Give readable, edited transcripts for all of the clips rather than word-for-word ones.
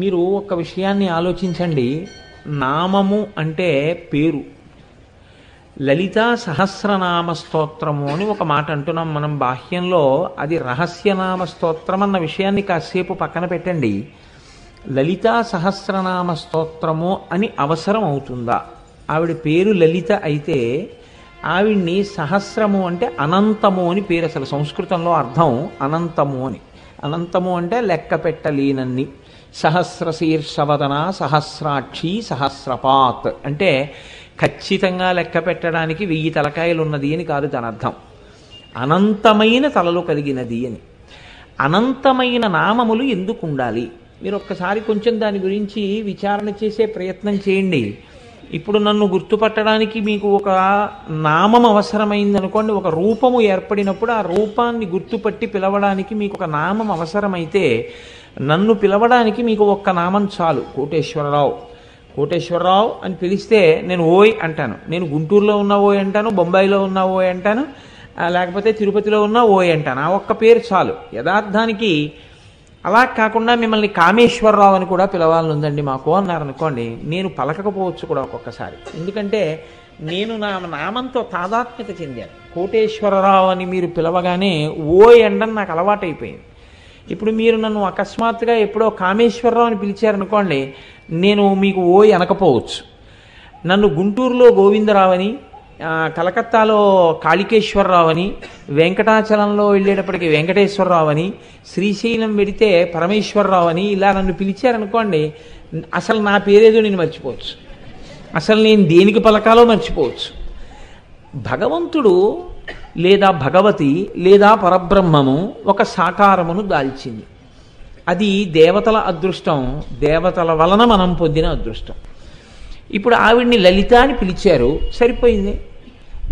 మీరు ఒక విషయాన్ని ఆలోచించండి. నామము అంటే పేరు. లలితా సహస్రనామ స్తోత్రము అని ఒక మాట అంటున్నాం మనం బాహ్యంలో. అది రహస్యనామ స్తోత్రం అన్న విషయాన్ని కాసేపు పక్కన పెట్టండి. లలితా సహస్రనామ స్తోత్రము అని అవసరం అవుతుందా? ఆవిడ పేరు లలిత అయితే ఆవిడ్ని సహస్రము అంటే అనంతము అని పేరు. అసలు సంస్కృతంలో అర్థం అనంతము అని. అనంతము అంటే లెక్క పెట్టలేనన్ని. సహస్రశీర్షవదన సహస్రాక్షి సహస్రపాత్ అంటే ఖచ్చితంగా లెక్క పెట్టడానికి 1000 తలకాయలు ఉన్నది అని కాదు దాని అర్థం. అనంతమైన తలలు కలిగినది అని. అనంతమైన నామములు ఎందుకు ఉండాలి? మీరు ఒక్కసారి కొంచెం దాని గురించి విచారణ చేసే ప్రయత్నం చేయండి. ఇప్పుడు నన్ను గుర్తుపట్టడానికి మీకు ఒక నామం అవసరమైంది అనుకోండి. ఒక రూపము ఏర్పడినప్పుడు ఆ రూపాన్ని గుర్తుపట్టి పిలవడానికి మీకు ఒక నామం అవసరమైతే నన్ను పిలవడానికి మీకు ఒక్క నామం చాలు. కోటేశ్వరరావు. కోటేశ్వరరావు అని పిలిస్తే నేను ఓయ్ అంటాను. నేను గుంటూరులో ఉన్న ఓయ్ అంటాను, బొంబాయిలో ఉన్న ఓయ్ అంటాను, లేకపోతే తిరుపతిలో ఉన్న ఓయ్ అంటాను. ఆ ఒక్క పేరు చాలు. యథార్థానికి అలా కాకుండా మిమ్మల్ని కామేశ్వరరావు అని కూడా పిలవాలని ఉందండి మాకు అన్నారనుకోండి, నేను పలకకపోవచ్చు కూడా ఒక్కొక్కసారి. ఎందుకంటే నేను నా నామంతో తాదాత్మ్యత చెందాను. కోటేశ్వరరావు అని మీరు పిలవగానే ఓయ్ అండం నాకు అలవాటైపోయింది. ఇప్పుడు మీరు నన్ను అకస్మాత్తుగా ఎప్పుడో కామేశ్వరరావు అని పిలిచారనుకోండి, నేను మీకు ఓయ్ అనకపోవచ్చు. నన్ను గుంటూరులో గోవిందరావు అని, కలకత్తాలో కాళికేశ్వరరావు అని, వెంకటాచలంలో వెళ్ళేటప్పటికి వెంకటేశ్వరరావు అని, శ్రీశైలం వెడితే పరమేశ్వరరావు అని ఇలా నన్ను పిలిచారనుకోండి, అసలు నా పేరేదో నేను మర్చిపోవచ్చు. అసలు నేను దేనికి పలకాలో మర్చిపోవచ్చు. భగవంతుడు లేదా భగవతి లేదా పరబ్రహ్మము ఒక సాకారమును దాల్చింది. అది దేవతల అదృష్టం. దేవతల వలన మనం పొందిన అదృష్టం. ఇప్పుడు ఆవిడ్ని లలిత అని పిలిచారు, సరిపోయింది.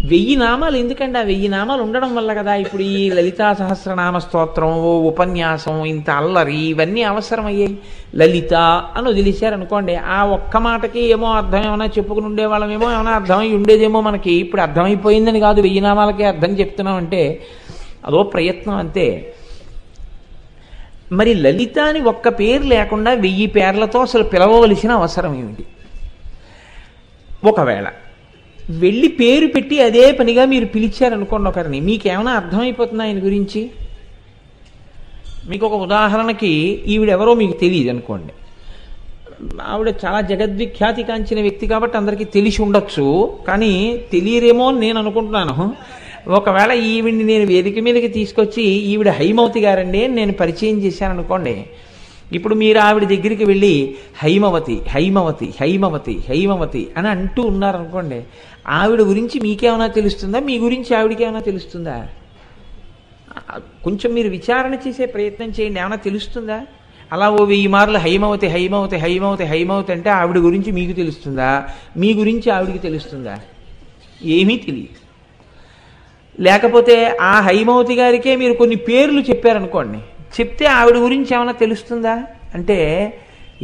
1000 నామాలు ఎందుకండి? ఆ 1000 నామాలు ఉండడం వల్ల కదా ఇప్పుడు ఈ లలితా సహస్రనామ స్తోత్రం, ఉపన్యాసం, ఇంత అల్లరి ఇవన్నీ అవసరమయ్యాయి. లలిత అని వదిలేశారనుకోండి, ఆ ఒక్క మాటకి ఏమో అర్థం ఏమైనా చెప్పుకుని ఉండేవాళ్ళమేమో, ఏమైనా అర్థమై ఉండేదేమో మనకి. ఇప్పుడు అర్థమైపోయిందని కాదు, 1000 నామాలకే అర్థం చెప్తున్నామంటే అదో ప్రయత్నం అంతే. మరి లలిత అని ఒక్క పేరు లేకుండా 1000 పేర్లతో అసలు పిలవవలసిన అవసరం ఏమిటి? ఒకవేళ వెళ్ళి పేరు పెట్టి అదే పనిగా మీరు పిలిచారనుకోండి ఒకరిని, మీకేమైనా అర్థమైపోతుందా ఆయన గురించి? మీకు ఒక ఉదాహరణకి, ఈవిడెవరో మీకు తెలియదు అనుకోండి. ఆవిడ చాలా జగద్విఖ్యాతి కాంచిన వ్యక్తి కాబట్టి అందరికీ తెలిసి ఉండొచ్చు, కానీ తెలియరేమో అని నేను అనుకుంటున్నాను. ఒకవేళ ఈవిడ్ని నేను వేదిక మీదకి తీసుకొచ్చి ఈవిడ హైమవతి గారండి అని నేను పరిచయం చేశాను అనుకోండి, ఇప్పుడు మీరు ఆవిడ దగ్గరికి వెళ్ళి హైమవతి హైమవతి హైమవతి హైమవతి అని అంటూ ఉన్నారనుకోండి, ఆవిడ గురించి మీకేమైనా తెలుస్తుందా? మీ గురించి ఆవిడకి ఏమైనా తెలుస్తుందా? కొంచెం మీరు విచారణ చేసే ప్రయత్నం చేయండి, ఏమైనా తెలుస్తుందా? అలా ఓ 1000 మార్లు హైమవతి హైమవతి హైమవతి హైమవతి అంటే ఆవిడ గురించి మీకు తెలుస్తుందా? మీ గురించి ఆవిడికి తెలుస్తుందా? ఏమీ తెలియదు. లేకపోతే ఆ హైమవతి గారికే మీరు కొన్ని పేర్లు చెప్పారనుకోండి, చెప్తే ఆవిడ గురించి ఏమైనా తెలుస్తుందా? అంటే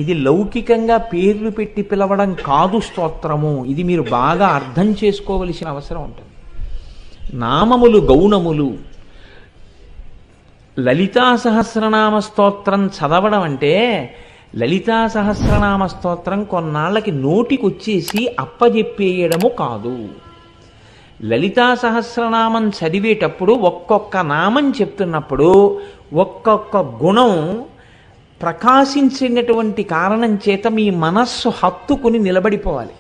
ఇది లౌకికంగా పేర్లు పెట్టి పిలవడం కాదు స్తోత్రము. ఇది మీరు బాగా అర్థం చేసుకోవలసిన అవసరం ఉంటుంది. నామములు గౌణములు. లలితా సహస్రనామ స్తోత్రం చదవడం అంటే, లలితా సహస్రనామ స్తోత్రం కొన్నాళ్ళకి నోటికొచ్చేసి అప్పజెప్పేయడము కాదు. లలితా సహస్రనామం చదివేటప్పుడు ఒక్కొక్క నామం చెప్తున్నప్పుడు ఒక్కొక్క గుణం ప్రకాశించినటువంటి కారణం చేత మీ మనస్సు హత్తుకుని నిలబడిపోవాలి.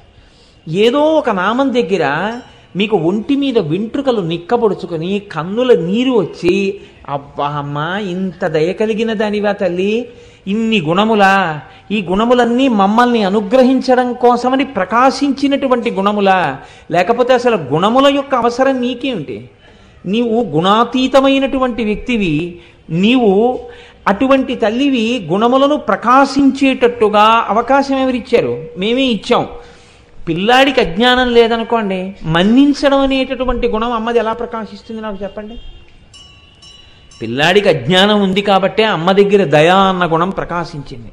ఏదో ఒక నామం దగ్గర మీకు ఒంటి మీద వెంట్రుకలు నిక్కబొడుచుకొని కన్నుల నీరు వచ్చి, అబ్బా అమ్మా ఇంత దయ కలిగిన దానివా తల్లి, ఇన్ని గుణములా, ఈ గుణములన్నీ మమ్మల్ని అనుగ్రహించడం కోసమని ప్రకాశించినటువంటి గుణములా, లేకపోతే అసలు గుణముల యొక్క అవసరం నీకేమిటి? నీవు గుణాతీతమైనటువంటి వ్యక్తివి. నీవు అటువంటి తల్లివి. గుణములను ప్రకాశించేటట్టుగా అవకాశం ఎవరిచ్చారు? మేమే ఇచ్చాం. పిల్లాడికి అజ్ఞానం లేదనుకోండి, మన్నించడం అనేటటువంటి గుణం అమ్మది ఎలా ప్రకాశిస్తుంది నాకు చెప్పండి? పిల్లాడికి అజ్ఞానం ఉంది కాబట్టే అమ్మ దగ్గర దయా అన్న గుణం ప్రకాశించింది.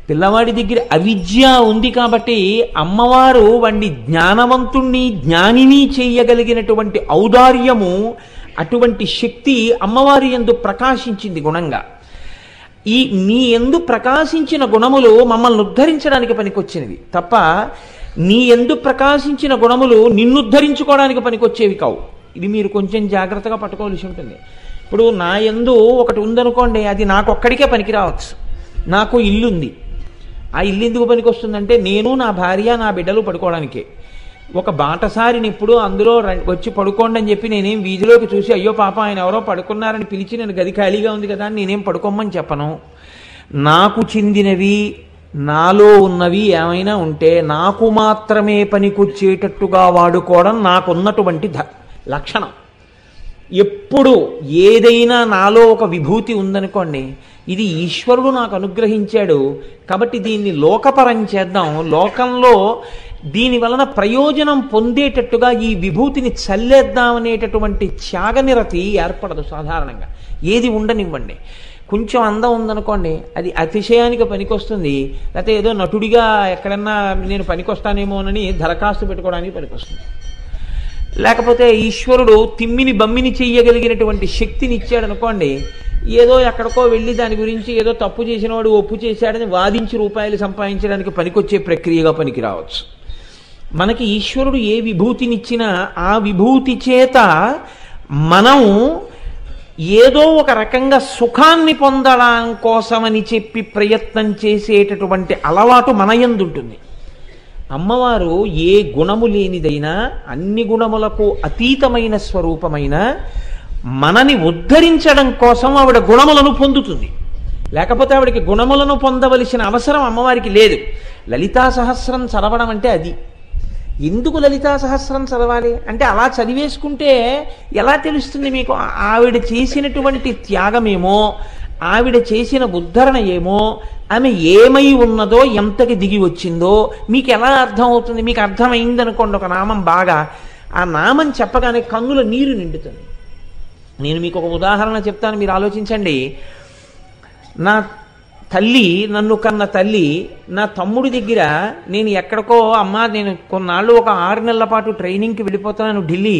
పిల్లవాడి దగ్గర అవిద్య ఉంది కాబట్టి అమ్మవారు వాడిని జ్ఞానవంతుణ్ణి జ్ఞానిని చేయగలిగినటువంటి ఔదార్యము, అటువంటి శక్తి అమ్మవారి యందు ప్రకాశించింది గుణంగా. ఈ నీ యందు ప్రకాశించిన గుణములు మమ్మల్ని ఉద్ధరించడానికి పనికొచ్చినవి తప్ప నీ యందు ప్రకాశించిన గుణములు నిన్నుద్ధరించుకోవడానికి పనికొచ్చేవి కావు. ఇది మీరు కొంచెం జాగ్రత్తగా పట్టుకోవాల్సి ఉంటుంది. ఇప్పుడు నా యందు ఒకటి ఉందనుకోండి, అది నాకొక్కడికే పనికి రావచ్చు. నాకు ఇల్లు ఉంది, ఆ ఇల్లు ఎందుకు పనికి వస్తుందంటే నేను, నా భార్య, నా బిడ్డలు పడుకోవడానికే. ఒక బాటసారిని ఇప్పుడు అందులో వచ్చి పడుకోండి అని చెప్పి నేనేం వీధిలోకి చూసి అయ్యో పాప ఆయన ఎవరో పడుకున్నారని పిలిచి నేను గది ఖాళీగా ఉంది కదా అని నేనేం పడుకోమని చెప్పను. నాకు చెందినవి నాలో ఉన్నవి ఏమైనా ఉంటే నాకు మాత్రమే పనికొచ్చేటట్టుగా వాడుకోవడం నాకున్నటువంటి లక్షణం. ఎప్పుడు ఏదైనా నాలో ఒక విభూతి ఉందనుకోండి, ఇది ఈశ్వరుడు నాకు అనుగ్రహించాడు కాబట్టి దీన్ని లోకపరం చేద్దాం, లోకంలో దీని వలన ప్రయోజనం పొందేటట్టుగా ఈ విభూతిని చల్లేద్దామనేటటువంటి త్యాగనిరతి ఏర్పడదు సాధారణంగా. ఏది ఉండనివ్వండి, కొంచెం అందం ఉందనుకోండి అది అతిశయానికి పనికొస్తుంది, లేకపోతే ఏదో నటుడిగా ఎక్కడన్నా నేను పనికొస్తానేమోనని దరఖాస్తు పెట్టుకోవడానికి పనికొస్తుంది. లేకపోతే ఈశ్వరుడు తిమ్మిని బమ్మిని చెయ్యగలిగినటువంటి శక్తిని ఇచ్చాడు అనుకోండి, ఏదో ఎక్కడికో వెళ్ళి దాని గురించి ఏదో తప్పు చేసిన వాడు ఒప్పు చేశాడని వాదించి రూపాయలు సంపాదించడానికి పనికొచ్చే ప్రక్రియగా పనికి రావచ్చు. మనకి ఈశ్వరుడు ఏ విభూతినిచ్చినా ఆ విభూతి చేత మనం ఏదో ఒక రకంగా సుఖాన్ని పొందడం కోసమని చెప్పి ప్రయత్నం చేసేటటువంటి అలవాటు మన యందు ఉంటుంది. అమ్మవారు ఏ గుణము లేనిదైనా అన్ని గుణములకు అతీతమైన స్వరూపమైన మనని ఉద్ధరించడం కోసం ఆవిడ గుణములను పొందుతుంది. లేకపోతే ఆవిడకి గుణములను పొందవలసిన అవసరం అమ్మవారికి లేదు. లలితా సహస్రం చదవడం అంటే అది. ఎందుకు లలితా సహస్రం చదవాలి అంటే అలా చదివేసుకుంటే ఎలా తెలుస్తుంది మీకు ఆవిడ చేసినటువంటి త్యాగమేమో, ఆవిడ చేసిన ఉద్ధరణ ఏమో, ఆమె ఏమై ఉన్నదో, ఎంతకి దిగి వచ్చిందో మీకు ఎలా అర్థం అవుతుంది? మీకు అర్థమైందనుకోండి ఒక నామం బాగా, ఆ నామం చెప్పగానే కన్నుల నీరు నిండుతుంది. నేను మీకు ఒక ఉదాహరణ చెప్తాను, మీరు ఆలోచించండి. నా తల్లి, నన్ను కన్న తల్లి, నా తమ్ముడి దగ్గర నేను ఎక్కడికో అమ్మా నేను కొన్నాళ్ళు ఒక 6 నెలల పాటు ట్రైనింగ్కి వెళ్ళిపోతున్నాను ఢిల్లీ,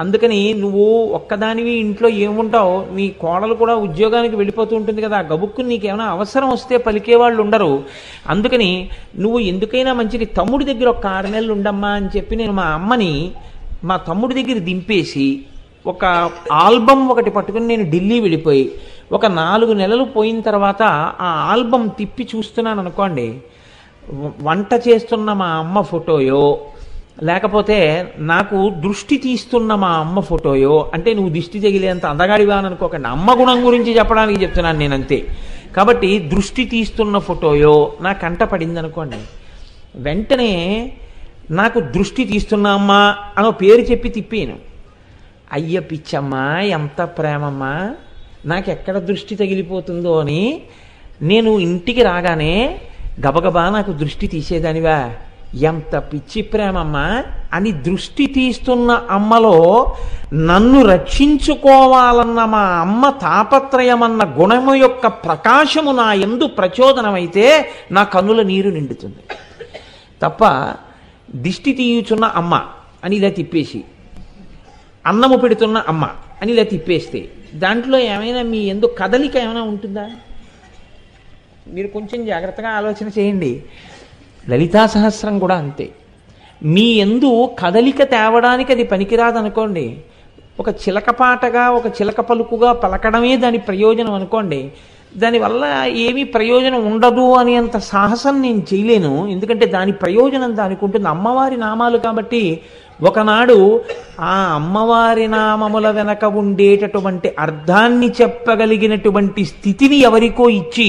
అందుకని నువ్వు ఒక్కదానివి ఇంట్లో ఏముంటావు, నీ కోడలు కూడా ఉద్యోగానికి వెళ్ళిపోతూ ఉంటుంది కదా, గబుక్కుని నీకేమైనా అవసరం వస్తే పలికేవాళ్ళు ఉండరు, అందుకని నువ్వు ఎందుకైనా మంచిది తమ్ముడి దగ్గర ఒక 6 నెలలు ఉండమ్మా అని చెప్పి నేను మా అమ్మని మా తమ్ముడి దగ్గర దింపేసి ఒక ఆల్బమ్ ఒకటి పట్టుకుని నేను ఢిల్లీ వెళ్ళిపోయి ఒక 4 నెలలు పోయిన తర్వాత ఆ ఆల్బమ్ తిప్పి చూస్తున్నాను అనుకోండి, వంట చేస్తున్న మా అమ్మ ఫోటోయో లేకపోతే నాకు దృష్టి తీస్తున్న మా అమ్మ ఫోటోయో, అంటే నువ్వు దిష్టి తగిలేంత అందగాడివా అని అనుకోకండి, అమ్మ గుణం గురించి చెప్పడానికి చెప్తున్నాను నేను అంతే. కాబట్టి దృష్టి తీస్తున్న ఫోటోయో నా కంట పడింది అనుకోండి, వెంటనే నాకు దృష్టి తీస్తున్న అమ్మ అనో పేరు చెప్పి తిప్పాను. అయ్య పిచ్చమ్మా, ఎంత ప్రేమమ్మా, నాకెక్కడ దృష్టి తగిలిపోతుందో అని నేను ఇంటికి రాగానే గబగబా నాకు దృష్టి తీసేదానివా, ఎంత పిచ్చి ప్రేమమ్మా అని దృష్టి తీస్తున్న అమ్మలో నన్ను రక్షించుకోవాలన్న మా అమ్మ తాపత్రయమన్న గుణము యొక్క ప్రకాశము నా యందు ప్రచోదనమైతే నా కన్నుల నీరు నిండుతుంది తప్ప దిష్టి తీయుచున్న అమ్మ అని ఇలా తిప్పేసి, అన్నము పెడుతున్న అమ్మ అని ఇలా తిప్పేస్తే దాంట్లో ఏమైనా మీ యందు కదలిక ఏమైనా ఉంటుందా? మీరు కొంచెం జాగ్రత్తగా ఆలోచన చేయండి. లలితా సహస్రం కూడా అంతే. మీ యందు కదలిక తేవడానికి అది పనికిరాదనుకోండి, ఒక చిలక పాటగా ఒక చిలక పలుకుగా పలకడమే దాని ప్రయోజనం అనుకోండి, దానివల్ల ఏమీ ప్రయోజనం ఉండదు అని అంత సాహసం నేను చేయలేను. ఎందుకంటే దాని ప్రయోజనం దానికి ఉంటుంది. అమ్మవారి నామాలు కాబట్టి ఒకనాడు ఆ అమ్మవారి నామముల వెనక ఉండేటటువంటి అర్థాన్ని చెప్పగలిగినటువంటి స్థితిని ఎవరికో ఇచ్చి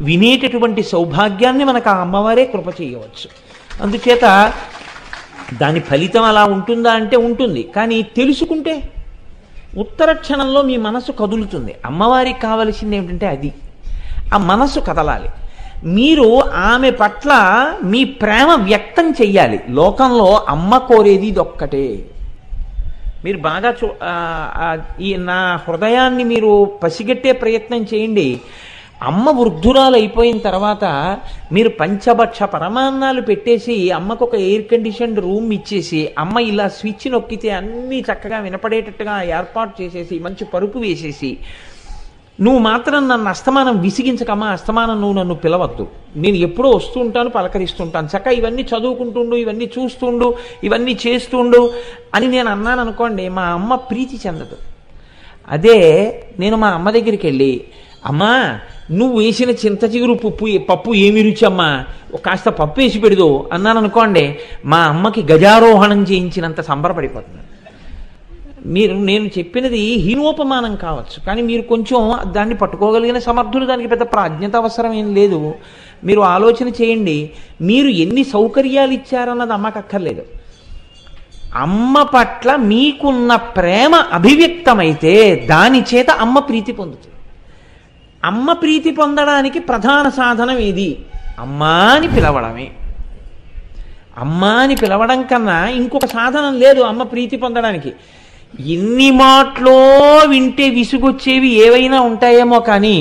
వినేటటువంటి సౌభాగ్యాన్ని మనకు ఆ అమ్మవారే కృప చేయవచ్చు. అందుచేత దాని ఫలితం అలా ఉంటుందా అంటే ఉంటుంది, కానీ తెలుసుకుంటే ఉత్తర క్షణంలో మీ మనసు కదులుతుంది. అమ్మవారికి కావలసింది ఏమిటంటే అది, ఆ మనసు కదలాలి. మీరు ఆమె పట్ల మీ ప్రేమ వ్యక్తం చెయ్యాలి. లోకంలో అమ్మ కోరేది ఇదొక్కటే. మీరు బాగా ఈ నా హృదయాన్ని మీరు పసిగట్టే ప్రయత్నం చేయండి. అమ్మ వృద్ధురాలు అయిపోయిన తర్వాత మీరు పంచభక్ష పరమాన్నాలు పెట్టేసి అమ్మకు ఒక ఎయిర్ కండిషన్డ్ రూమ్ ఇచ్చేసి అమ్మ ఇలా స్విచ్ నొక్కితే అన్నీ చక్కగా వినపడేటట్టుగా ఏర్పాటు చేసేసి మంచి పరుపు వేసేసి నువ్వు మాత్రం నన్ను అస్తమానం విసిగించకమ్మా, అస్తమానం నువ్వు నన్ను పిలవద్దు, నేను ఎప్పుడూ వస్తూ ఉంటాను, పలకరిస్తుంటాను, చక్కగా ఇవన్నీ చదువుకుంటుండు, ఇవన్నీ చూస్తుండు, ఇవన్నీ చేస్తుండు అని నేను అన్నాను అనుకోండి, మా అమ్మ ప్రీతి చెందదు. అదే నేను మా అమ్మ దగ్గరికి వెళ్ళి, అమ్మా నువ్వు వేసిన చింత చిగురు పప్పు ఏమి రుచి అమ్మా, కాస్త పప్పు వేసి పెడదు అన్నాను అనుకోండి, మా అమ్మకి గజారోహణం చేయించినంత సంబరపడిపోతుంది. నేను చెప్పినది హీనోపమానం కావచ్చు, కానీ మీరు కొంచెం దాన్ని పట్టుకోగలిగిన సమర్థులు, దానికి పెద్ద ప్రాజ్ఞత అవసరం ఏం లేదు. మీరు ఆలోచన చేయండి, మీరు ఎన్ని సౌకర్యాలు ఇచ్చారన్నది అమ్మకు అక్కర్లేదు. అమ్మ పట్ల మీకున్న ప్రేమ అభివ్యక్తమైతే దాని చేత అమ్మ ప్రీతి పొందుతుంది. అమ్మ ప్రీతి పొందడానికి ప్రధాన సాధనం ఏది? అమ్మా అని పిలవడమే. అమ్మా అని పిలవడం కన్నా ఇంకొక సాధనం లేదు అమ్మ ప్రీతి పొందడానికి. ఎన్ని మాటలో వింటే విసుగొచ్చేవి ఏవైనా ఉంటాయేమో, కానీ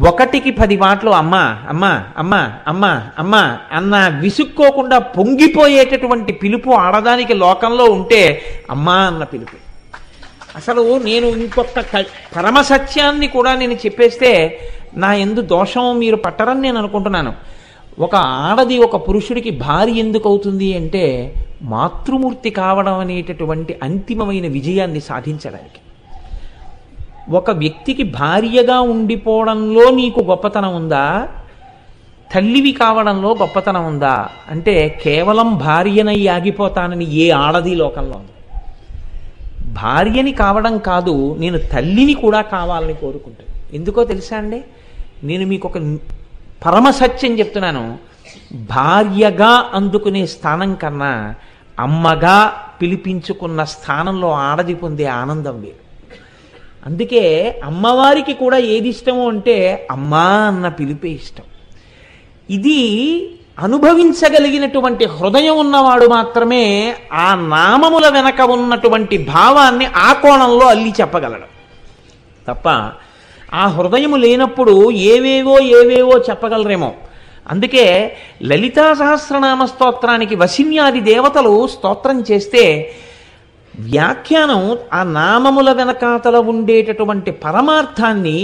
1కి 10 మాటలు అమ్మ అమ్మ అమ్మ అమ్మ అమ్మ అన్న విసుక్కోకుండా పొంగిపోయేటటువంటి పిలుపు ఆడదానికి లోకంలో ఉంటే అమ్మా అన్న పిలుపు. అసలు నేను ఇంకొక పరమసత్యాన్ని కూడా నేను చెప్పేస్తే నా యందు దోషం మీరు పట్టరని నేను అనుకుంటున్నాను. ఒక ఆడది ఒక పురుషుడికి భార్య ఎందుకు అవుతుంది అంటే మాతృమూర్తి కావడం అనేటటువంటి అంతిమమైన విజయాన్ని సాధించడానికి. ఒక వ్యక్తికి భార్యగా ఉండిపోవడంలో నీకు గొప్పతనం ఉందా, తల్లివి కావడంలో గొప్పతనం ఉందా అంటే కేవలం భార్యనై ఆగిపోతానని ఏ ఆడది లోకంలో ఉంది. భార్యని కావడం కాదు, నేను తల్లిని కూడా కావాలని కోరుకుంటాను. ఎందుకో తెలుసా అండి, నేను మీకు ఒక పరమసత్యం చెప్తున్నాను. భార్యగా అందుకునే స్థానం కన్నా అమ్మగా పిలిపించుకున్న స్థానంలో ఆడది పొందే ఆనందం వేరు. అందుకే అమ్మవారికి కూడా ఏది ఇష్టమో అంటే అమ్మా అన్న పిలిపే ఇష్టం. ఇది అనుభవించగలిగినటువంటి హృదయం ఉన్నవాడు మాత్రమే ఆ నామముల వెనక ఉన్నటువంటి భావాన్ని ఆ కోణంలో అల్లి చెప్పగలడు. తప్ప ఆ హృదయము లేనప్పుడు ఏవేవో చెప్పగలరేమో. అందుకే లలితా సహస్రనామ స్తోత్రానికి వశిన్యాది దేవతలు స్తోత్రం చేస్తే వ్యాఖ్యానం ఆ నామముల వెనకాతల ఉండేటటువంటి పరమార్థాన్ని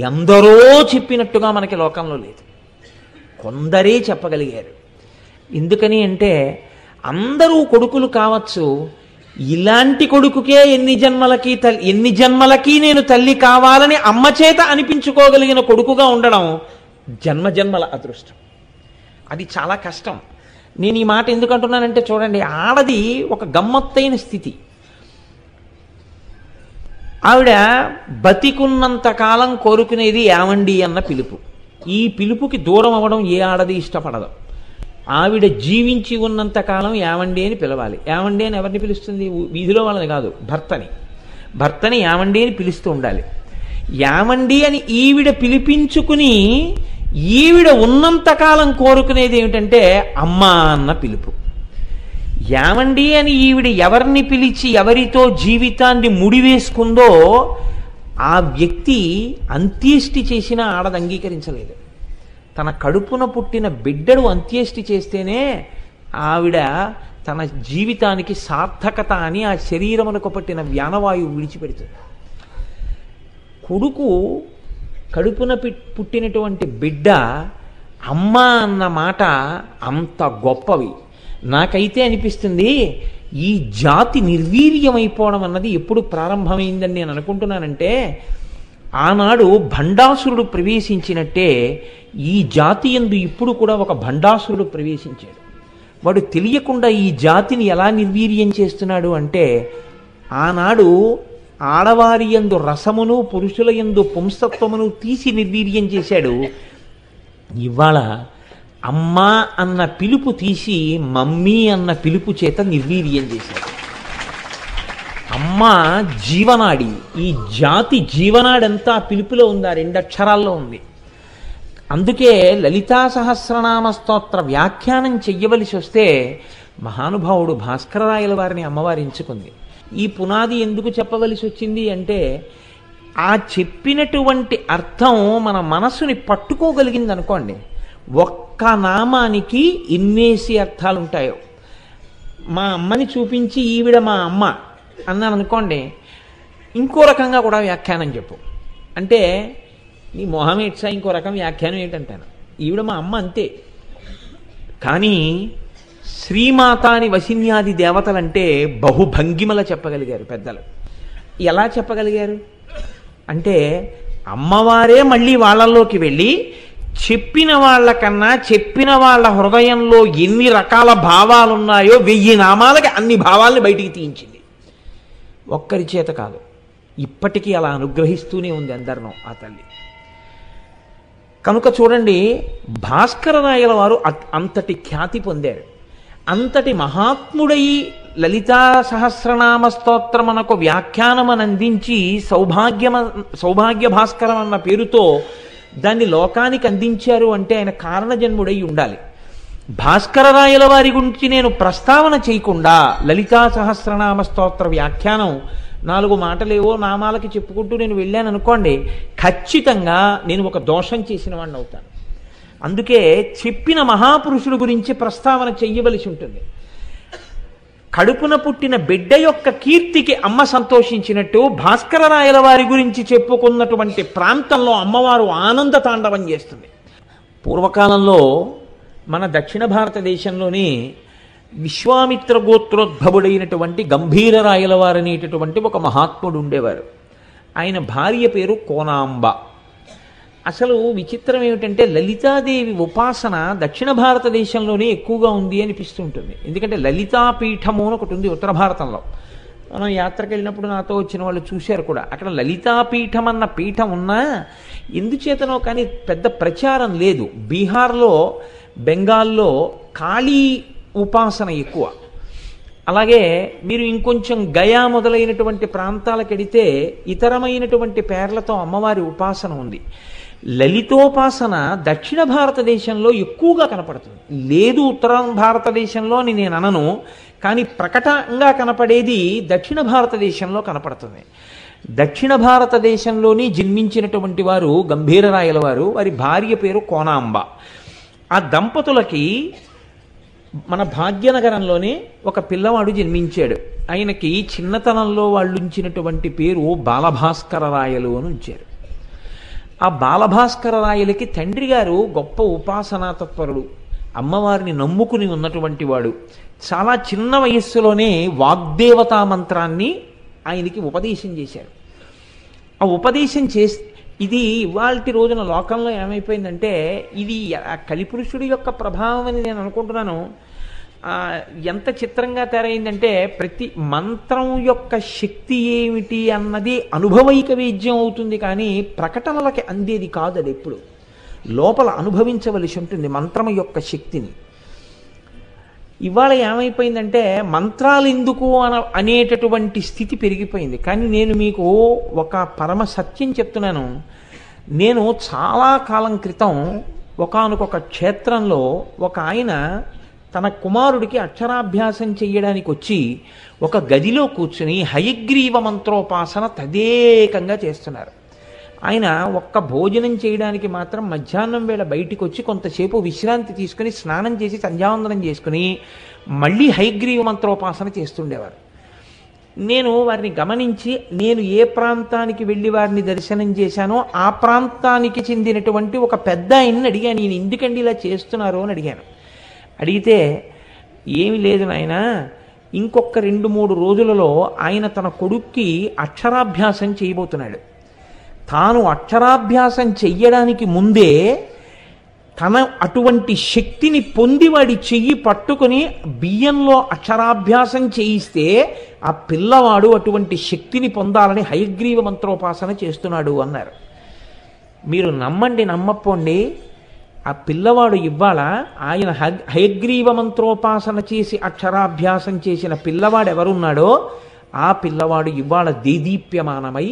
ఎందరో చెప్పినట్టుగా మనకి లోకంలో లేదు, కొందరే చెప్పగలిగారు. ఎందుకని అంటే అందరూ కొడుకులు కావచ్చు, ఇలాంటి కొడుకుకే ఎన్ని జన్మలకి నేను తల్లి కావాలని అమ్మ చేత అనిపించుకోగలిగిన కొడుకుగా ఉండడం జన్మజన్మల అదృష్టం. అది చాలా కష్టం. నేను ఈ మాట ఎందుకు అంటున్నానంటే చూడండి, ఆడది ఒక గమ్మత్తైన స్థితి. ఆవిడ బతికున్నంత కాలం కోరుకునేది ఏమండి అన్న పిలుపు. ఈ పిలుపుకి దూరం అవ్వడం ఏ ఆడది ఇష్టపడదు. ఆవిడ జీవించి ఉన్నంత కాలం ఏమండి అని పిలవాలి. ఏమండి అని ఎవరిని పిలుస్తుంది? వీధిలో వాళ్ళని కాదు, భర్తని ఏమండి అని పిలుస్తూ ఉండాలి. ఏమండి అని ఈవిడ పిలిపించుకుని ఈవిడ ఉన్నంతకాలం కోరుకునేది ఏమిటంటే అమ్మా అన్న పిలుపు. ఏమండి అని ఈవిడ ఎవరిని పిలిచి ఎవరితో జీవితాన్ని ముడివేసుకుందో ఆ వ్యక్తి అంత్యేష్టి చేసినా ఆడది అంగీకరించలేదు. తన కడుపున పుట్టిన బిడ్డడు అంత్యేష్టి చేస్తేనే ఆవిడ తన జీవితానికి సార్థకత అని ఆ శరీరమునకు పట్టిన వ్యానవాయువు విడిచిపెడుతుంది. కొడుకు కడుపున పుట్టినటువంటి బిడ్డ అమ్మ అన్న మాట అంత గొప్పవి. నాకైతే అనిపిస్తుంది ఈ జాతి నిర్వీర్యమైపోవడం అన్నది ఎప్పుడు ప్రారంభమైందని నేను అనుకుంటున్నానంటే ఆనాడు భండాసురుడు ప్రవేశించినట్టే ఈ జాతి యందు ఇప్పుడు కూడా ఒక భండాసురుడు ప్రవేశించాడు. వాడు తెలియకుండా ఈ జాతిని ఎలా నిర్వీర్యం చేస్తున్నాడు అంటే ఆనాడు ఆడవారి యందు రసమును పురుషుల యందు పుంసత్వమును తీసి నిర్వీర్యం చేశాడు. ఇవాళ అమ్మా అన్న పిలుపు తీసి మమ్మీ అన్న పిలుపు చేత నిర్వీర్యం చేశాడు. అమ్మ జీవనాడి, ఈ జాతి జీవనాడంతా పిలుపులో ఉంది, ఆ 2 అక్షరాల్లో ఉంది. అందుకే లలితా సహస్రనామ స్తోత్ర వ్యాఖ్యానం చెయ్యవలసి వస్తే మహానుభావుడు భాస్కరరాయల వారిని అమ్మవారు ఎంచుకుంది. ఈ పునాది ఎందుకు చెప్పవలసి వచ్చింది అంటే ఆ చెప్పినటువంటి అర్థం మన మనస్సుని పట్టుకోగలిగింది అనుకోండి. ఒక్క నామానికి ఎన్నేసి అర్థాలు ఉంటాయో. మా అమ్మని చూపించి ఈవిడ మా అమ్మ అన్నాను అనుకోండి, ఇంకో రకంగా కూడా వ్యాఖ్యానం చెప్పు. అంటే నీ మొహం ఏట్సా ఇంకో రకం వ్యాఖ్యానం ఏంటంటాను. ఈవిడ మా అమ్మ అంతే. కానీ శ్రీమాతాని వశిన్యాది దేవతలంటే బహుభంగిమల చెప్పగలిగారు పెద్దలు. ఎలా చెప్పగలిగారు అంటే అమ్మవారే మళ్ళీ వాళ్ళల్లోకి వెళ్ళి చెప్పిన వాళ్ళకన్నా చెప్పిన వాళ్ళ హృదయంలో ఎన్ని రకాల భావాలున్నాయో 1000 నామాలకి అన్ని భావాల్ని బయటికి తీయించింది. ఒక్కరి చేత కాదు, ఇప్పటికీ అలా అనుగ్రహిస్తూనే ఉంది అందరినో ఆ తల్లి. కనుక చూడండి, భాస్కర రాయల వారు అంతటి ఖ్యాతి పొందారు. అంతటి మహాత్ముడై లలితా సహస్రనామ స్తోత్రమునకు వ్యాఖ్యానమనందించి సౌభాగ్య భాస్కరం అన్న పేరుతో దాన్ని లోకానికి అందించారు అంటే ఆయన కారణజన్ముడై ఉండాలి. భాస్కర రాయల వారి గురించి నేను ప్రస్తావన చేయకుండా లలితా సహస్రనామ స్తోత్ర వ్యాఖ్యానం 4 మాటలేవో నామాలకి చెప్పుకుంటూ నేను వెళ్ళాను అనుకోండి, ఖచ్చితంగా నేను ఒక దోషం చేసిన వాడిని అవుతాను. అందుకే చెప్పిన మహాపురుషుడు గురించి ప్రస్తావన చెయ్యవలసి ఉంటుంది. కడుపున పుట్టిన బిడ్డ యొక్క కీర్తికి అమ్మ సంతోషించినట్టు భాస్కర రాయల వారి గురించి చెప్పుకున్నటువంటి ప్రాంతంలో అమ్మవారు ఆనంద తాండవం చేస్తుంది. పూర్వకాలంలో మన దక్షిణ భారతదేశంలోనే విశ్వామిత్ర గోత్రోద్భవుడైనటువంటి గంభీర రాయల వారు అనేటటువంటి ఒక మహాత్ముడు ఉండేవారు. ఆయన భార్య పేరు కోనాంబ. అసలు విచిత్రం ఏమిటంటే లలితాదేవి ఉపాసన దక్షిణ భారతదేశంలోనే ఎక్కువగా ఉంది అనిపిస్తుంటుంది. ఎందుకంటే లలితాపీఠము అని ఒకటి ఉంది ఉత్తర భారతంలో. మనం యాత్రకు వెళ్ళినప్పుడు నాతో వచ్చిన వాళ్ళు చూశారు కూడా. అక్కడ లలితాపీఠం అన్న పీఠం ఉన్నా ఎందుచేతనో కానీ పెద్ద ప్రచారం లేదు. బీహార్లో, బెంగాల్లో కాళీ ఉపాసన ఎక్కువ. అలాగే మీరు ఇంకొంచెం గయా మొదలైనటువంటి ప్రాంతాలకు వెడితే ఇతరమైనటువంటి పేర్లతో అమ్మవారి ఉపాసన ఉంది. లలితోపాసన దక్షిణ భారతదేశంలో ఎక్కువగా కనపడుతుంది. లేదు ఉత్తర భారతదేశంలో అని నేను అనను, కానీ ప్రకటంగా కనపడేది దక్షిణ భారతదేశంలో కనపడుతుంది. దక్షిణ భారతదేశంలోని జన్మించినటువంటి వారు గంభీరరాయల వారు. వారి భార్య పేరు కోనాంబ. ఆ దంపతులకి మన భాగ్యనగరంలోనే ఒక పిల్లవాడు జన్మించాడు. ఆయనకి చిన్నతనంలో వాళ్ళు ఉంచినటువంటి పేరు బాలభాస్కర రాయలు అని ఉంచారు. ఆ బాలభాస్కర రాయలకి తండ్రి గారు గొప్ప ఉపాసనా తత్పరుడు, అమ్మవారిని నమ్ముకుని ఉన్నటువంటి వాడు. చాలా చిన్న వయస్సులోనే వాగ్దేవతా మంత్రాన్ని ఆయనకి ఉపదేశం చేశారు. ఆ ఉపదేశం ఇది ఇవాల్టి రోజున లోకంలో ఏమైపోయిందంటే ఇది కలిపురుషుడి యొక్క ప్రభావం అని నేను అనుకుంటున్నాను. ఎంత చిత్రంగా తయారైందంటే ప్రతి మంత్రం యొక్క శక్తి ఏమిటి అన్నది అనుభవైక వేద్యం అవుతుంది, కానీ ప్రకటనలకి అందేది కాదు. అది ఎప్పుడు లోపల అనుభవించవలసి ఉంటుంది మంత్రం యొక్క శక్తిని. ఇవాళ ఏమైపోయిందంటే మంత్రాలు ఎందుకు అనేటటువంటి స్థితి పెరిగిపోయింది. కానీ నేను మీకు ఒక పరమ సత్యం చెప్తున్నాను. నేను చాలా కాలం క్రితం ఒకానొక క్షేత్రంలో ఒక ఆయన తన కుమారుడికి అక్షరాభ్యాసం చెయ్యడానికి వచ్చి ఒక గదిలో కూర్చుని హయగ్రీవ మంత్రోపాసన తదేకంగా చేస్తున్నారు. ఆయన ఒక్క భోజనం చేయడానికి మాత్రం మధ్యాహ్నం వేళ బయటికి వచ్చి కొంతసేపు విశ్రాంతి తీసుకుని స్నానం చేసి సంధ్యావందనం చేసుకుని మళ్ళీ హయగ్రీవ మంత్రోపాసన చేస్తుండేవారు. నేను వారిని గమనించి నేను ఏ ప్రాంతానికి వెళ్ళి వారిని దర్శనం చేశానో ఆ ప్రాంతానికి చెందినటువంటి ఒక పెద్ద ఆయన్ని అడిగాను, నేను ఎందుకండి ఇలా చేస్తున్నారు అని అడిగాను. అడిగితే ఏమి లేదు నాయన, ఇంకొక 2-3 రోజులలో ఆయన తన కొడుక్కి అక్షరాభ్యాసం చేయబోతున్నాడు. తాను అక్షరాభ్యాసం చెయ్యడానికి ముందే తన అటువంటి శక్తిని పొంది వాడి చెయ్యి పట్టుకుని బియ్యంలో అక్షరాభ్యాసం చేయిస్తే ఆ పిల్లవాడు అటువంటి శక్తిని పొందాలని హయగ్రీవ మంత్రోపాసన చేస్తున్నాడు అన్నారు. మీరు నమ్మండి నమ్మపోండి, ఆ పిల్లవాడు ఇవాళ ఆయన హయగ్రీవ మంత్రోపాసన చేసి అక్షరాభ్యాసం చేసిన పిల్లవాడు ఎవరున్నాడో ఆ పిల్లవాడు ఇవాళ దేదీప్యమానమై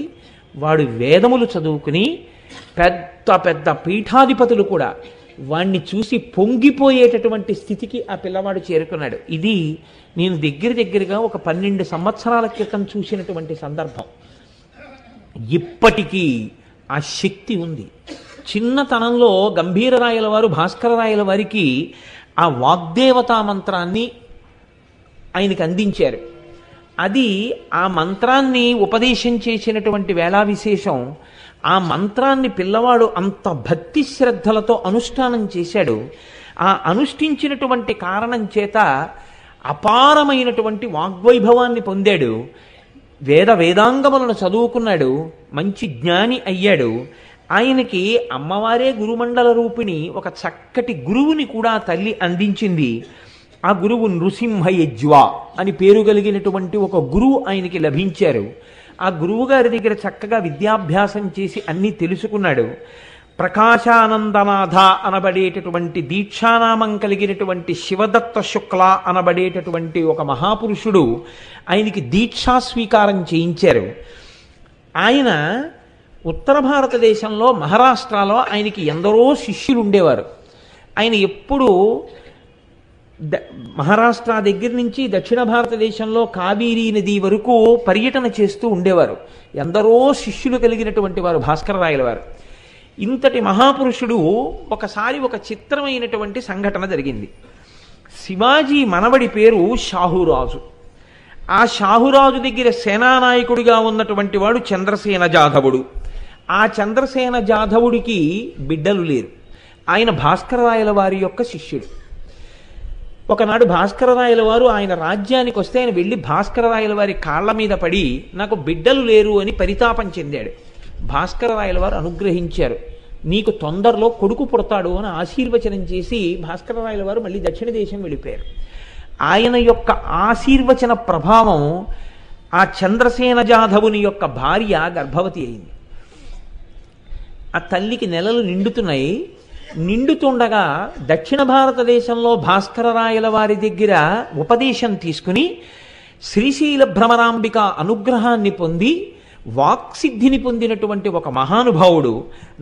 వాడు వేదములు చదువుకుని పెద్ద పెద్ద పీఠాధిపతులు కూడా వాణ్ణి చూసి పొంగిపోయేటటువంటి స్థితికి ఆ పిల్లవాడు చేరుకున్నాడు. ఇది నేను దగ్గరగా ఒక 12 సంవత్సరాల క్రితం చూసినటువంటి సందర్భం. ఇప్పటికీ ఆ శక్తి ఉంది. చిన్నతనంలో గంభీరరాయల వారు భాస్కర రాయల వారికి ఆ వాగ్దేవతా మంత్రాన్ని ఆయనకి అందించారు. అది ఆ మంత్రాన్ని ఉపదేశం చేసినటువంటి వేళా విశేషం. ఆ మంత్రాన్ని పిల్లవాడు అంత భక్తి శ్రద్ధలతో అనుష్ఠానం చేశాడు. ఆ అనుష్ఠించినటువంటి కారణం చేత అపారమైనటువంటి వాగ్వైభవాన్ని పొందాడు. వేదాంగములను చదువుకున్నాడు. మంచి జ్ఞాని అయ్యాడు. ఆయనకి అమ్మవారే గురుమండల రూపిణి ఒక చక్కటి గురువుని కూడా తల్లి అందించింది. ఆ గురువు నృసింహయజ్వ అని పేరు కలిగినటువంటి ఒక గురువు ఆయనకి లభించారు. ఆ గురువు గారి దగ్గర చక్కగా విద్యాభ్యాసం చేసి అన్నీ తెలుసుకున్నాడు. ప్రకాశానందనాథ అనబడేటటువంటి దీక్షానామం కలిగినటువంటి శివదత్త శుక్ల అనబడేటటువంటి ఒక మహాపురుషుడు ఆయనకి దీక్షా స్వీకారం చేయించారు. ఆయన ఉత్తర భారతదేశంలో మహారాష్ట్రలో ఆయనకి ఎందరో శిష్యులు ఉండేవారు. ఆయన ఎప్పుడూ మహారాష్ట్ర దగ్గర నుంచి దక్షిణ భారతదేశంలో కావేరీ నది వరకు పర్యటన చేస్తూ ఉండేవారు. ఎందరో శిష్యులు కలిగినటువంటి వారు భాస్కరరాయల వారు. ఇంతటి మహాపురుషుడు ఒకసారి ఒక చిత్రమైనటువంటి సంఘటన జరిగింది. శివాజీ మనవడి పేరు షాహురాజు. ఆ షాహురాజు దగ్గర సేనానాయకుడిగా ఉన్నటువంటి వాడు చంద్రసేన జాధవుడు. ఆ చంద్రసేన జాధవుడికి బిడ్డలు లేరు. ఆయన భాస్కరరాయల వారి యొక్క శిష్యుడు. ఒకనాడు భాస్కరరాయల వారు ఆయన రాజ్యానికి వస్తే ఆయన వెళ్ళి భాస్కరరాయల వారి కాళ్ల మీద పడి నాకు బిడ్డలు లేరు అని పరితాపం చెందాడు. భాస్కరరాయల వారు అనుగ్రహించారు. నీకు తొందరలో కొడుకు పుడతాడు అని ఆశీర్వచనం చేసి భాస్కరరాయల వారు మళ్ళీ దక్షిణ దేశం వెళ్ళిపోయారు. ఆయన యొక్క ఆశీర్వచన ప్రభావం ఆ చంద్రసేన జాధవుని యొక్క భార్య గర్భవతి అయింది. ఆ తల్లికి నెలలు నిండుతున్నాయి. నిండుతుండగా దక్షిణ భారతదేశంలో భాస్కరరాయల వారి దగ్గర ఉపదేశం తీసుకుని శ్రీశైల భ్రమరాంబిక అనుగ్రహాన్ని పొంది వాక్సిద్ధిని పొందినటువంటి ఒక మహానుభావుడు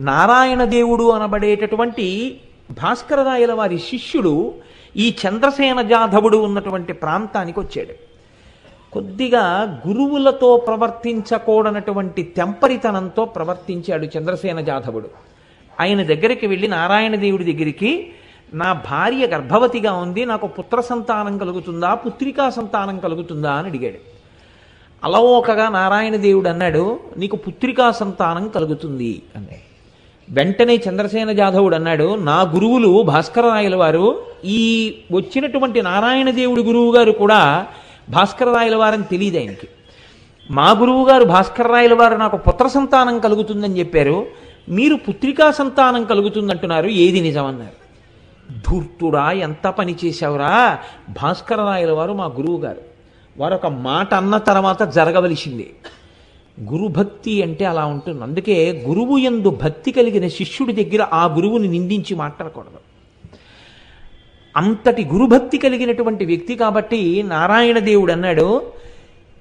నారాయణ దేవుడు అనబడేటటువంటి భాస్కరరాయల వారి శిష్యుడు ఈ చంద్రసేన జాధవుడు ఉన్నటువంటి ప్రాంతానికి వచ్చాడు. కొద్దిగా గురువులతో ప్రవర్తించకూడనటువంటి తెంపరితనంతో ప్రవర్తించాడు చంద్రసేన జాధవుడు. ఆయన దగ్గరికి వెళ్ళి నారాయణ దేవుడి దగ్గరికి నా భార్య గర్భవతిగా ఉంది, నాకు పుత్ర సంతానం కలుగుతుందా పుత్రికా సంతానం కలుగుతుందా అని అడిగాడు. అలవోకగా నారాయణ దేవుడు అన్నాడు నీకు పుత్రికా సంతానం కలుగుతుంది అన్నాడు. వెంటనే చంద్రసేన జాధవుడు అన్నాడు నా గురువులు భాస్కరరాయల వారు, ఈ వచ్చినటువంటి నారాయణ దేవుడి గురువు గారు కూడా భాస్కరరాయల వారని తెలియదు ఆయనకి. మా గురువు గారు భాస్కరరాయల వారు నాకు పుత్ర సంతానం కలుగుతుందని చెప్పారు, మీరు పుత్రికా సంతానం కలుగుతుందంటున్నారు, ఏది నిజమన్నారు. ధూర్తుడా ఎంత పని చేశావురా, భాస్కరరాయల వారు మా గురువు గారు, వారు ఒక మాట అన్న తర్వాత జరగవలసిందే. గురుభక్తి అంటే అలా ఉంటుంది. అందుకే గురువు యందు భక్తి కలిగిన శిష్యుడి దగ్గర ఆ గురువుని నిందించి మాట్లాడకూడదు. అంతటి గురుభక్తి కలిగినటువంటి వ్యక్తి కాబట్టి నారాయణ దేవుడు అన్నాడు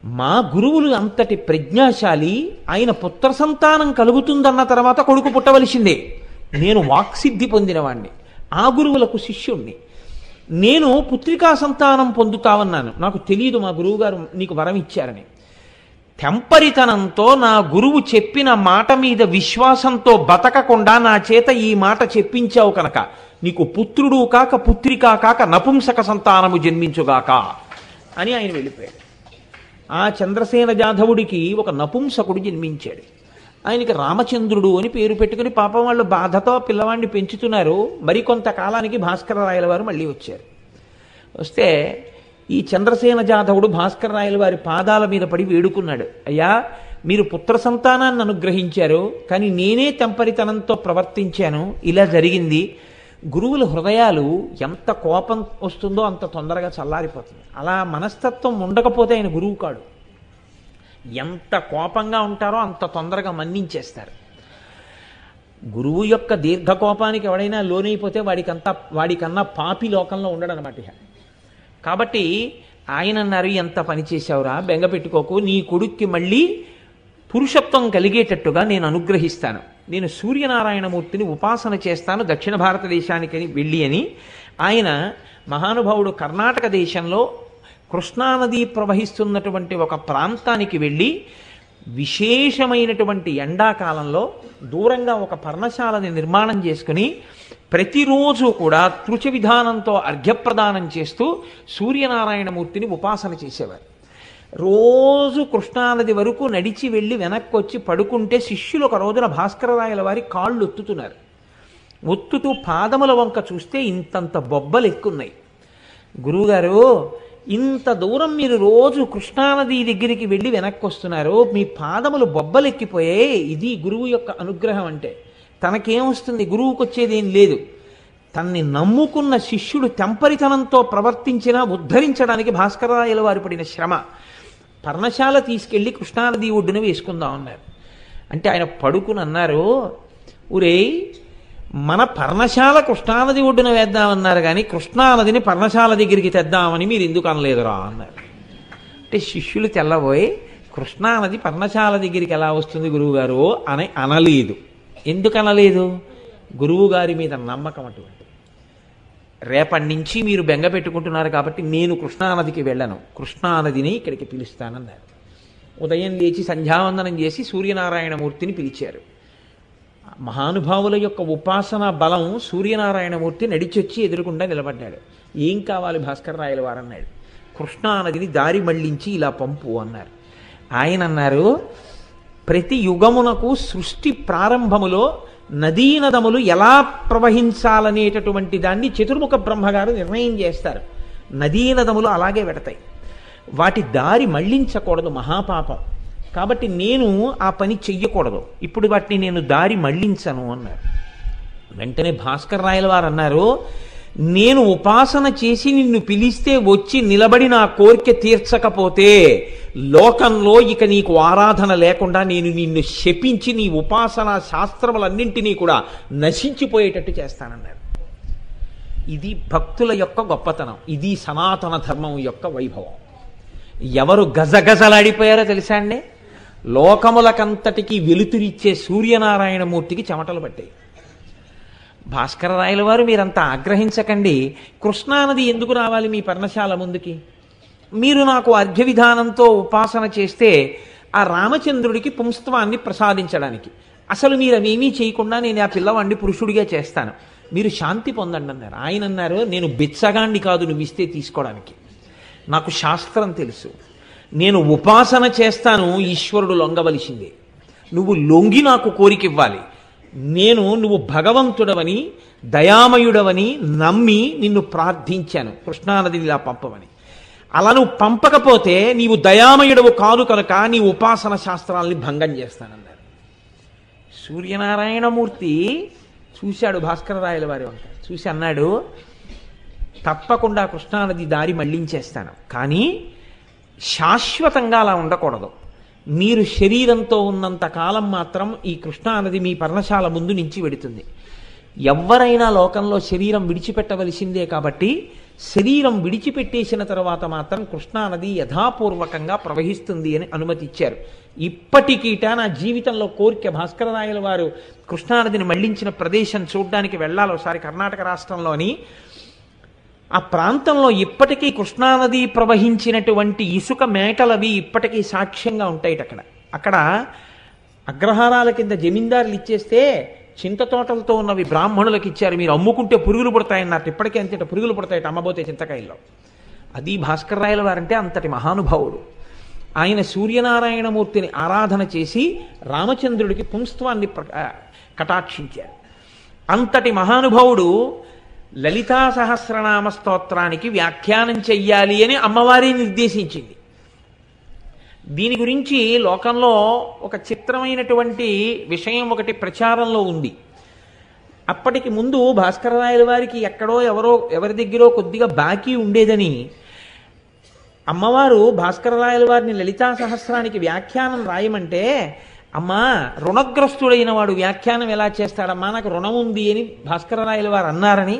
మా గురువులు అంతటి ప్రజ్ఞాశాలి, ఆయన పుత్ర సంతానం కలుగుతుందన్న తర్వాత కొడుకు పుట్టవలసిందే. నేను వాక్సిద్ధి పొందినవాణ్ణి, ఆ గురువులకు శిష్యుణ్ణి, నేను పుత్రికా సంతానం పొందుతావన్నాను, నాకు తెలియదు మా గురువుగారు నీకు వరం ఇచ్చారని. తెంపరితనంతో నా గురువు చెప్పిన మాట మీద విశ్వాసంతో బతకకుండా నా చేత ఈ మాట చెప్పించావు కనుక నీకు పుత్రుడు కాక పుత్రికా కాక నపుంసక సంతానము జన్మించుగాక అని ఆయన వెళ్ళిపోయాడు. ఆ చంద్రసేన జాధవుడికి ఒక నపుంసకుడు జన్మించాడు. ఆయనకి రామచంద్రుడు అని పేరు పెట్టుకుని పాపం వాళ్ళు బాధతో పిల్లవాడిని పెంచుతున్నారు. మరికొంతకాలానికి భాస్కరరాయల వారు మళ్ళీ వచ్చారు. వస్తే ఈ చంద్రసేన జాధవుడు భాస్కరరాయల వారి పాదాల మీద పడి వేడుకున్నాడు, అయ్యా మీరు పుత్ర సంతానాన్ని అనుగ్రహించారు, కానీ నేనే తెంపరితనంతో ప్రవర్తించాను, ఇలా జరిగింది. గురువుల హృదయాలు ఎంత కోపం వస్తుందో అంత తొందరగా చల్లారిపోతుంది. అలా మనస్తత్వం ఉండకపోతే ఆయన గురువు కాడు. ఎంత కోపంగా ఉంటారో అంత తొందరగా మన్నించేస్తారు. గురువు యొక్క దీర్ఘకోపానికి ఎవడైనా లోనైపోతే వాడికన్నా పాపి లోకంలో ఉండడనమాట. కాబట్టి ఆయన అన్నారు ఎంత పని చేశావురా, బెంగ పెట్టుకోకు, నీ కొడుక్కి మళ్ళీ పురుషత్వం కలిగేటట్టుగా నేను అనుగ్రహిస్తాను, నేను సూర్యనారాయణమూర్తిని ఉపాసన చేస్తాను దక్షిణ భారతదేశానికి వెళ్ళి అని ఆయన మహానుభావుడు కర్ణాటక దేశంలో కృష్ణానది ప్రవహిస్తున్నటువంటి ఒక ప్రాంతానికి వెళ్ళి విశేషమైనటువంటి ఎండాకాలంలో దూరంగా ఒక పర్ణశాలని నిర్మాణం చేసుకుని ప్రతిరోజు కూడా తృచ విధానంతో అర్ఘ్యప్రదానం చేస్తూ సూర్యనారాయణమూర్తిని ఉపాసన చేసేవారు. రోజు కృష్ణానది వరకు నడిచి వెళ్ళి వెనక్కి వచ్చి పడుకుంటే శిష్యులు ఒక రోజున భాస్కరరాయల వారి కాళ్ళు ఒత్తుతున్నారు. ఒత్తుతూ పాదముల వంక చూస్తే ఇంతంత బొబ్బలు ఎక్కున్నాయి. గురువుగారు, ఇంత దూరం మీరు రోజు కృష్ణానది దగ్గరికి వెళ్ళి వెనక్కి వస్తున్నారు, మీ పాదములు బొబ్బలెక్కిపోయాయి. ఇది గురువు యొక్క అనుగ్రహం అంటే. తనకేమొస్తుంది? గురువుకు వచ్చేదేం లేదు. తన్ని నమ్ముకున్న శిష్యుడు తెంపరితనంతో ప్రవర్తించినా ఉద్ధరించడానికి భాస్కరరాయల వారు పడిన శ్రమ. పర్ణశాల తీసుకెళ్ళి కృష్ణానది ఒడ్డున వేసుకుందాం అన్నారు. అంటే ఆయన పడుకుని అన్నారు, ఒరేయ్, మన పర్ణశాల కృష్ణానది ఒడ్డున వేద్దామన్నారు కానీ కృష్ణానదిని పర్ణశాల దగ్గరికి తెద్దామని మీరు ఎందుకు అనలేదురా అన్నారు. అంటే శిష్యులు తెల్లబోయి, కృష్ణానది పర్ణశాల దగ్గరికి ఎలా వస్తుంది గురువుగారు అని అనలేదు. ఎందుకు అనలేదు? గురువుగారి మీద నమ్మకం అటువంటి. రేపటి నుంచి మీరు బెంగ పెట్టుకుంటున్నారు కాబట్టి నేను కృష్ణానదికి వెళ్ళను, కృష్ణానదిని ఇక్కడికి పిలుస్తానన్నారు. ఉదయం లేచి సంధ్యావందనం చేసి సూర్యనారాయణమూర్తిని పిలిచారు. మహానుభావుల యొక్క ఉపాసన బలం సూర్యనారాయణమూర్తి నడిచొచ్చి ఎదురుకుండా నిలబడ్డాడు. ఏం కావాలి భాస్కరరాయల వారు అన్నాడు. కృష్ణానదిని దారి మళ్లించి ఇలా పంపు అన్నారు. ఆయన అన్నారు, ప్రతి యుగమునకు సృష్టి ప్రారంభములో నదీనదములు ఎలా ప్రవహించాలనేటటువంటి దాన్ని చతుర్ముఖ బ్రహ్మగారు నిర్ణయం చేస్తారు. నదీనదములు అలాగే పెడతాయి. వాటి దారి మళ్లించకూడదు, మహాపాపం. కాబట్టి నేను ఆ పని చెయ్యకూడదు, ఇప్పుడు వాటిని నేను దారి మళ్లించను అన్నారు. వెంటనే భాస్కరరాయల వారు అన్నారు, నేను ఉపాసన చేసి నిన్ను పిలిస్తే వచ్చి నిలబడి నా కోరిక తీర్చకపోతే లోకంలో ఇక నీకు ఆరాధన లేకుండా నేను నిన్ను శపించి నీ ఉపాసన శాస్త్రములన్నింటినీ కూడా నశించిపోయేటట్టు చేస్తానన్నారు. ఇది భక్తుల యొక్క గొప్పతనం, ఇది సనాతన ధర్మం యొక్క వైభవం. ఎవరు గజగజలాడిపోయారో తెలుసా అండి? లోకములకంతటికి వెలుతురిచ్చే సూర్యనారాయణమూర్తికి చెమటలు పట్టాయి. భాస్కరరాయల వారు, మీరంతా ఆగ్రహించకండి, కృష్ణానది ఎందుకు రావాలి మీ పర్ణశాల ముందుకి? మీరు నాకు అర్ఘ్య విధానంతో ఉపాసన చేస్తే ఆ రామచంద్రుడికి పుంస్త్వాన్ని ప్రసాదించడానికి. అసలు మీరు అవేమీ చేయకుండా నేను ఆ పిల్లవాడిని పురుషుడిగా చేస్తాను, మీరు శాంతి పొందండి అన్నారు. ఆయన అన్నారు, నేను బిచ్చగాండి కాదు నువ్వు ఇస్తే తీసుకోవడానికి, నాకు శాస్త్రం తెలుసు, నేను ఉపాసన చేస్తాను, ఈశ్వరుడు లొంగవలసిందే, నువ్వు లొంగి నాకు కోరిక ఇవ్వాలి. నువ్వు భగవంతుడవని దయామయుడవని నమ్మి నిన్ను ప్రార్థించాను కృష్ణానదిని ఇలా పంపమని. అలా నువ్వు పంపకపోతే నీవు దయామయుడవు కాదు కనుక నీ ఉపాసన శాస్త్రాల్ని భంగం చేస్తానన్నారు. సూర్యనారాయణమూర్తి చూశాడు భాస్కరరాయల వారి వంక, చూసి అన్నాడు, తప్పకుండా కృష్ణానది దారి మళ్లించేస్తాను, కానీ శాశ్వతంగా అలా ఉండకూడదు. మీరు శరీరంతో ఉన్నంత కాలం మాత్రం ఈ కృష్ణానది మీ పర్ణశాల ముందు నుంచి వెడుతుంది. ఎవరైనా లోకంలో శరీరం విడిచిపెట్టవలసిందే కాబట్టి శరీరం విడిచిపెట్టేసిన తర్వాత మాత్రం కృష్ణానది యథాపూర్వకంగా ప్రవహిస్తుంది అని అనుమతి ఇచ్చారు. ఇప్పటికీట నా జీవితంలో కోరిక భాస్కరరాయల వారు కృష్ణానదిని మళ్లించిన ప్రదేశం చూడడానికి వెళ్ళాలి ఒకసారి. కర్ణాటక రాష్ట్రంలోని ఆ ప్రాంతంలో ఇప్పటికీ కృష్ణానది ప్రవహించినటువంటి ఇసుక మేటలవి ఇప్పటికీ సాక్ష్యంగా ఉంటాయి. అక్కడ అగ్రహారాల కింద జమీందారులు ఇచ్చేస్తే చింత తోటలతో ఉన్నవి బ్రాహ్మణులకు ఇచ్చారు, మీరు అమ్ముకుంటే పురుగులు పుడతాయన్నారు. ఇప్పటికే అంతేట పురుగులు పుడతాయట అమ్మబోతే చింతకాయల్లో. అది భాస్కరరాయల వారంటే అంతటి మహానుభావుడు. ఆయన సూర్యనారాయణమూర్తిని ఆరాధన చేసి రామచంద్రుడికి పుంస్త్వాన్ని కటాక్షించారు. అంతటి మహానుభావుడు లలితా సహస్రనామ స్తోత్రానికి వ్యాఖ్యానం చెయ్యాలి అని అమ్మవారి నిర్దేశించింది. దీని గురించి లోకంలో ఒక చిత్రమైనటువంటి విషయం ఒకటి ప్రచారంలో ఉంది. అప్పటికి ముందు భాస్కరరాయల వారికి ఎక్కడో ఎవరి దగ్గరో కొద్దిగా బాకీ ఉండేదని అమ్మవారు భాస్కరరాయల వారిని లలితా సహస్రానికి వ్యాఖ్యానం రాయమంటే, అమ్మా, రుణగ్రస్తుడైన వాడు వ్యాఖ్యానం ఎలా చేస్తాడమ్మా, నాకు రుణం ఉంది అని భాస్కరరాయల వారు అన్నారని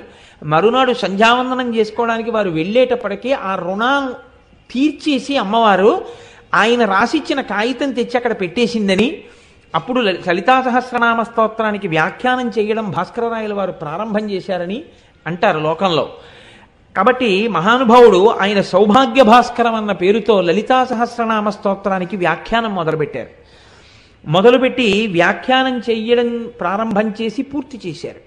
మరునాడు సంధ్యావందనం చేసుకోవడానికి వారు వెళ్ళేటప్పటికీ ఆ రుణం తీర్చేసి అమ్మవారు ఆయన రాసిచ్చిన కాగితం తెచ్చి అక్కడ పెట్టేసిందని, అప్పుడు లలితా సహస్రనామ స్తోత్రానికి వ్యాఖ్యానం చేయడం భాస్కరరాయల వారు ప్రారంభం చేశారని అంటారు లోకంలో. కాబట్టి మహానుభావుడు ఆయన సౌభాగ్య భాస్కరం అన్న పేరుతో లలితా సహస్రనామ స్తోత్రానికి వ్యాఖ్యానం మొదలుపెట్టారు. మొదలుపెట్టి వ్యాఖ్యానం చెయ్యడం ప్రారంభం చేసి పూర్తి చేశారు.